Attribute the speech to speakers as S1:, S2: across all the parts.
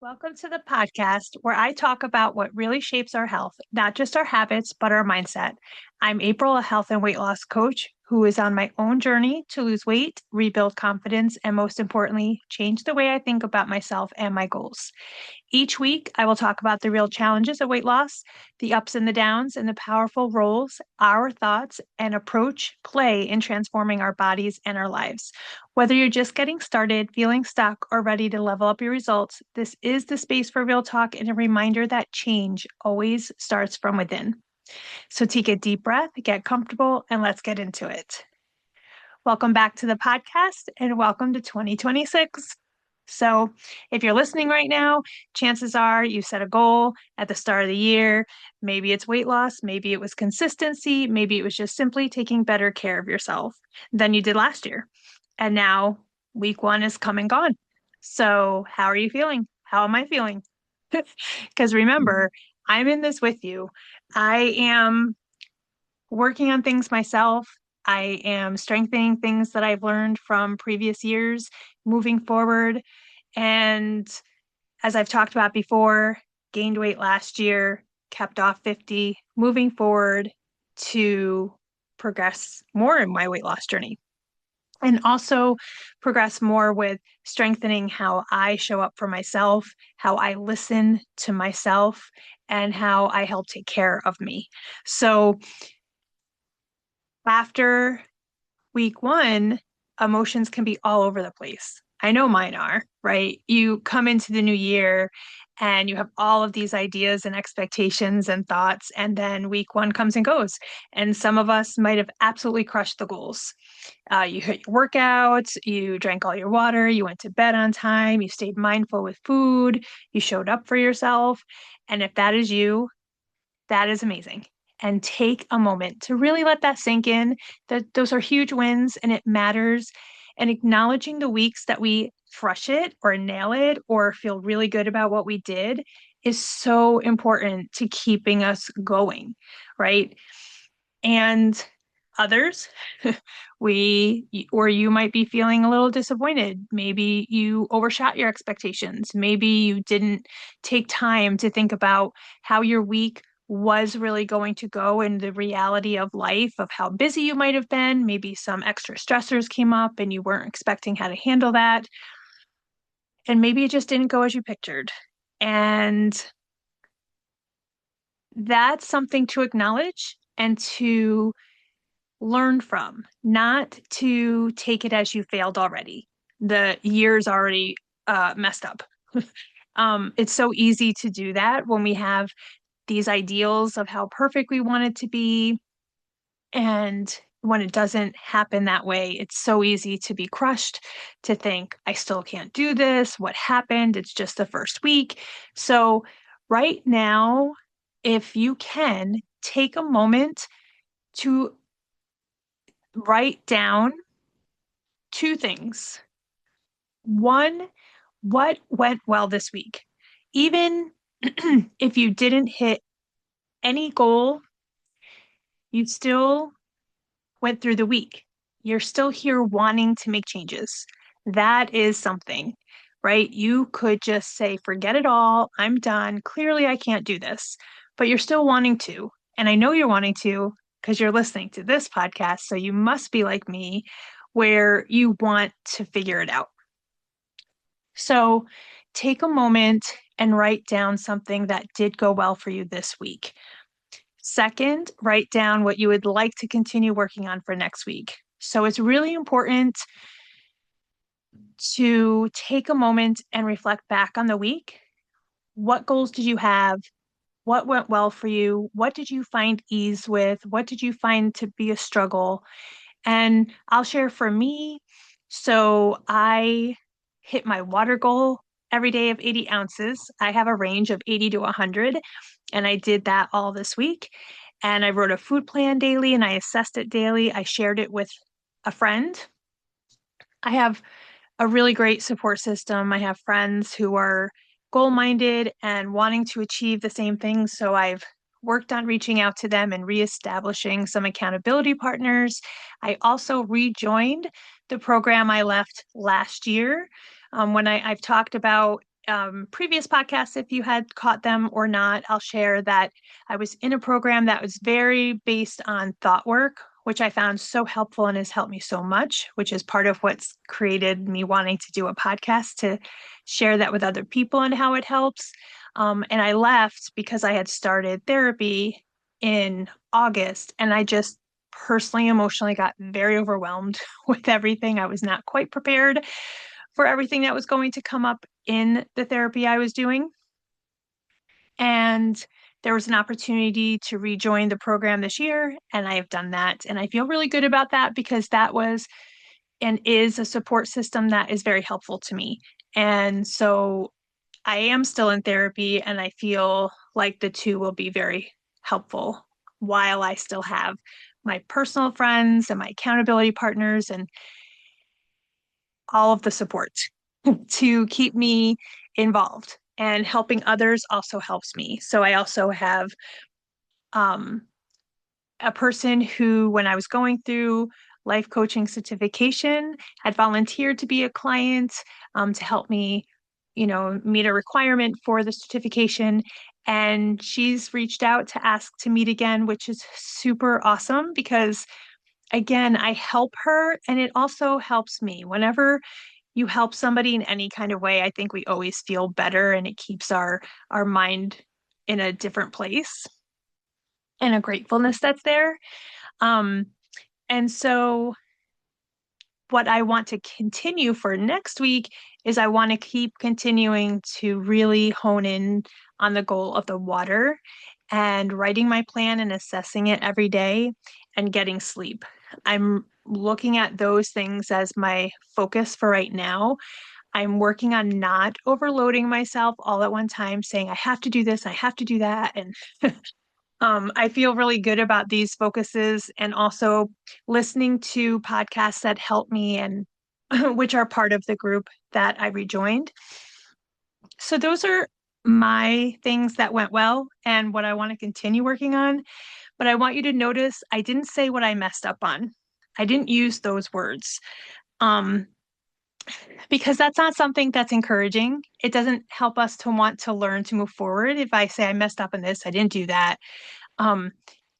S1: Welcome to the podcast where I talk about what really shapes our health, not just our habits, but our mindset. I'm April, a health and weight loss coach who is on my own journey to lose weight, rebuild confidence, and most importantly, change the way I think about myself and my goals. Each week, I will talk about the real challenges of weight loss, the ups and the downs, and the powerful roles our thoughts and approach play in transforming our bodies and our lives. Whether you're just getting started, feeling stuck, or ready to level up your results, this is the space for real talk and a reminder that change always starts from within. So take a deep breath, get comfortable, and let's get into it. Welcome back to the podcast and welcome to 2026. So, if you're listening right now, chances are you set a goal at the start of the year. Maybe it's weight loss, maybe it was consistency, maybe it was just simply taking better care of yourself than you did last year. And now week one is come and gone. So, how are you feeling? How am I feeling? Because remember, I'm in this with you. I am working on things myself. I am strengthening things that I've learned from previous years moving forward. And as I've talked about before, gained weight last year, kept off 50, moving forward to progress more in my weight loss journey. And also progress more with strengthening how I show up for myself, how I listen to myself, and how I help take care of me. So after week one, emotions can be all over the place. I know mine are, right? You come into the new year and you have all of these ideas and expectations and thoughts, and then week one comes and goes. And some of us might have absolutely crushed the goals. You hit your workouts, you drank all your water, you went to bed on time, you stayed mindful with food, you showed up for yourself. And if that is you, that is amazing. And take a moment to really let that sink in, that those are huge wins and it matters. And acknowledging the weeks that we crush it or nail it or feel really good about what we did is so important to keeping us going, right? And others, or you might be feeling a little disappointed. Maybe you overshot your expectations. Maybe you didn't take time to think about how your week was really going to go and the reality of life, of how busy you might have been. Maybe some extra stressors came up and you weren't expecting how to handle that. And maybe it just didn't go as you pictured. And that's something to acknowledge and to learn from, not to take it as you failed already. The year's already messed up. It's so easy to do that when we have these ideals of how perfect we want it to be. And when it doesn't happen that way, it's so easy to be crushed, to think, I still can't do this. What happened? It's just the first week. So, right now, if you can, take a moment to write down two things. One, what went well this week? Even if you didn't hit any goal, you still went through the week. You're still here wanting to make changes. That is something, right? You could just say, forget it all. I'm done. Clearly, I can't do this, but you're still wanting to. And I know you're wanting to because you're listening to this podcast. So you must be like me, where you want to figure it out. So take a moment and write down something that did go well for you this week. Second, write down what you would like to continue working on for next week. So it's really important to take a moment and reflect back on the week. What goals did you have? What went well for you? What did you find ease with? What did you find to be a struggle? And I'll share for me. So I hit my water goal every day of 80 ounces. I have a range of 80 to 100, and I did that all this week. And I wrote a food plan daily and I assessed it daily. I shared it with a friend. I have a really great support system. I have friends who are goal minded and wanting to achieve the same things. So I've worked on reaching out to them and reestablishing some accountability partners. I also rejoined the program I left last year. When I've talked about previous podcasts, if you had caught them or not, I'll share that I was in a program that was very based on thought work, which I found so helpful and has helped me so much, which is part of what's created me wanting to do a podcast to share that with other people and how it helps. And I left because I had started therapy in August, and I just personally emotionally got very overwhelmed with everything. I was not quite prepared for everything that was going to come up in the therapy I was doing. And there was an opportunity to rejoin the program this year, and I have done that. And I feel really good about that because that was and is a support system that is very helpful to me. And so I am still in therapy, and I feel like the two will be very helpful while I still have my personal friends and my accountability partners and all of the support to keep me involved. And helping others also helps me. So I also have um, a person who, when I was going through life coaching certification, had volunteered to be a client to help me, meet a requirement for the certification. And she's reached out to ask to meet again, which is super awesome because, again, I help her and it also helps me. Whenever you help somebody in any kind of way, I think we always feel better and it keeps our mind in a different place and a gratefulness that's there. Um, and so what I want to continue for next week is I want to keep continuing to really hone in on the goal of the water and writing my plan and assessing it every day and getting sleep. I'm looking at those things as my focus for right now. I'm working on not overloading myself all at one time, saying I have to do this, I have to do that. And I feel really good about these focuses and also listening to podcasts that help me and which are part of the group that I rejoined. So those are my things that went well and what I want to continue working on. But I want you to notice I didn't say what I messed up on. I didn't use those words. Um, because that's not something that's encouraging. It doesn't help us to want to learn to move forward. If I say I messed up in this, I didn't do that. Um,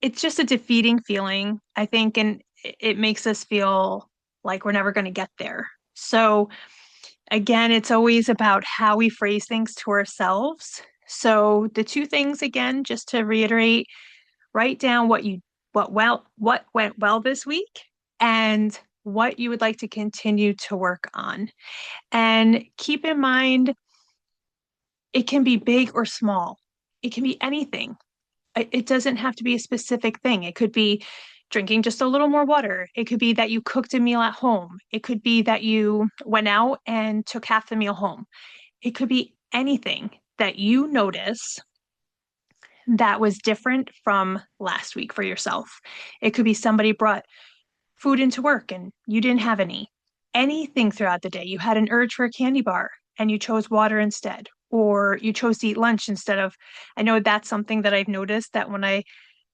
S1: it's just a defeating feeling, I think, and it makes us feel like we're never going to get there. So again, it's always about how we phrase things to ourselves. So the two things again, just to reiterate, write down what went well this week and what you would like to continue to work on. And keep in mind, it can be big or small. It can be anything. It doesn't have to be a specific thing. It could be drinking just a little more water. It could be that you cooked a meal at home. It could be that you went out and took half the meal home. It could be anything that you notice that was different from last week for yourself. It could be somebody brought food into work and you didn't have any. Anything throughout the day. You had an urge for a candy bar and you chose water instead, or you chose to eat lunch instead of, I know that's something that I've noticed that when I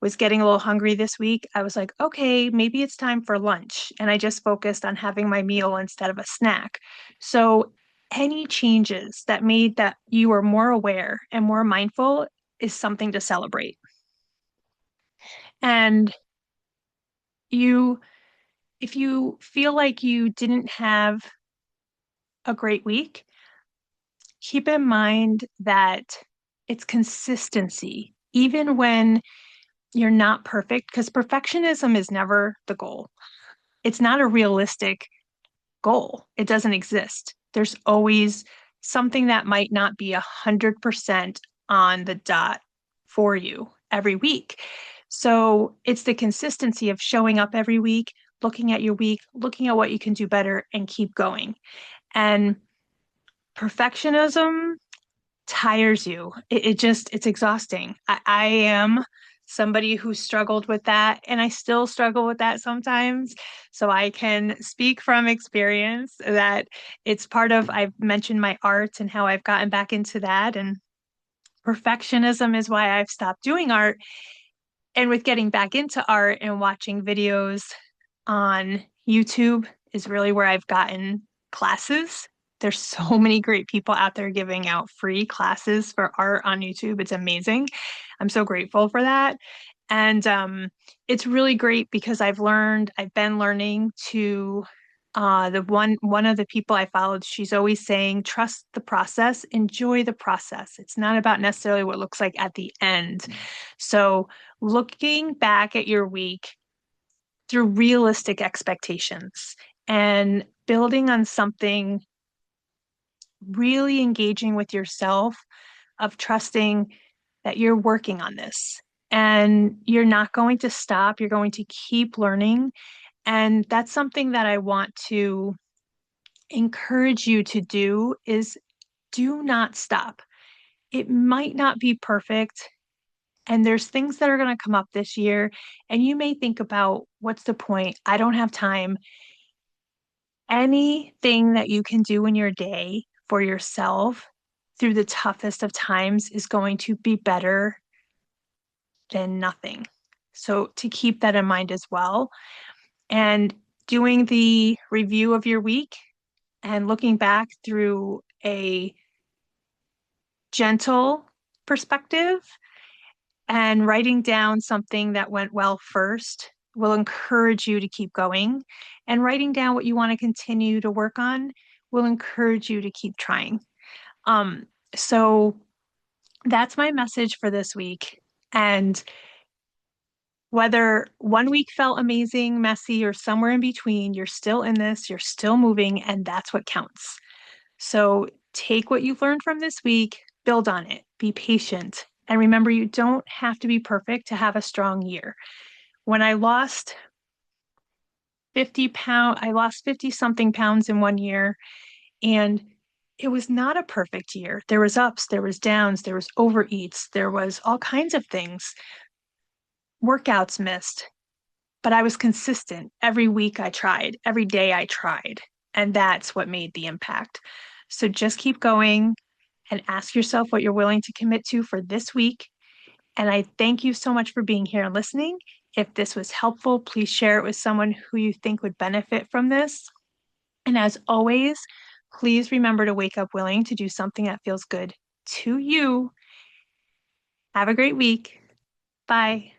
S1: was getting a little hungry this week, I was like, okay, maybe it's time for lunch. And I just focused on having my meal instead of a snack. So any changes that made that you were more aware and more mindful is something to celebrate. And you, if you feel like you didn't have a great week, keep in mind that it's consistency, even when you're not perfect, because perfectionism is never the goal. It's not a realistic goal. It doesn't exist. There's always something that might not be 100% on the dot for you every week. So it's the consistency of showing up every week, looking at your week, looking at what you can do better, and keep going. And perfectionism tires you. It's exhausting. I am somebody who struggled with that, and I still struggle with that sometimes. So I can speak from experience that it's part of, I've mentioned my art and how I've gotten back into that. And perfectionism is why I've stopped doing art. And with getting back into art and watching videos on YouTube is really where I've gotten classes There's so many great people out there giving out free classes for art on YouTube. It's amazing. I'm so grateful for that. And it's really great because I've been learning to the one of the people I followed, she's always saying, trust the process, enjoy the process. It's not about necessarily what it looks like at the end. So looking back at your week through realistic expectations and building on something, really engaging with yourself, of trusting that you're working on this and you're not going to stop. You're going to keep learning. And that's something that I want to encourage you to do is do not stop. It might not be perfect. And there's things that are going to come up this year. And you may think about what's the point? I don't have time. Anything that you can do in your day for yourself through the toughest of times is going to be better than nothing. So to keep that in mind as well. And doing the review of your week and looking back through a gentle perspective and writing down something that went well first will encourage you to keep going. And writing down what you want to continue to work on will encourage you to keep trying. So that's my message for this week. And whether one week felt amazing, messy, or somewhere in between, you're still in this, you're still moving, and that's what counts. So take what you've learned from this week, build on it, be patient. And remember, you don't have to be perfect to have a strong year. When I lost 50 I lost 50 something pounds in one year, and it was not a perfect year. There was ups, there was downs, there was overeats, there was all kinds of things, workouts missed, but I was consistent. Every week I tried, every day I tried, and that's what made the impact. So just keep going and ask yourself what you're willing to commit to for this week. And I thank you so much for being here and listening. If this was helpful, please share it with someone who you think would benefit from this. And as always, please remember to wake up willing to do something that feels good to you. Have a great week. Bye.